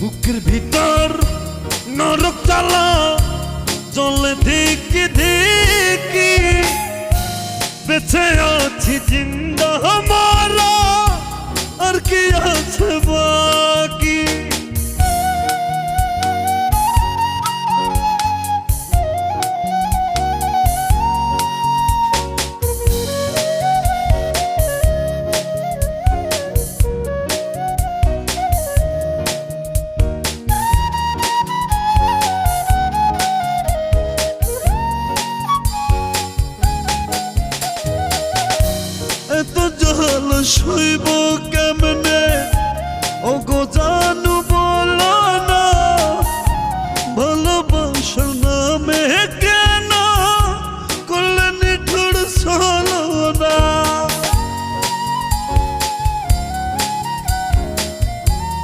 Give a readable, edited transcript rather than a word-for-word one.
বুকের ভিতর নরক জ্বালা চলে ধিকি ধিকি, বেঁচে আছি জিন্দা মারা আর কি আছে বাকি। এত জল সইব কেমনে ও গো জানু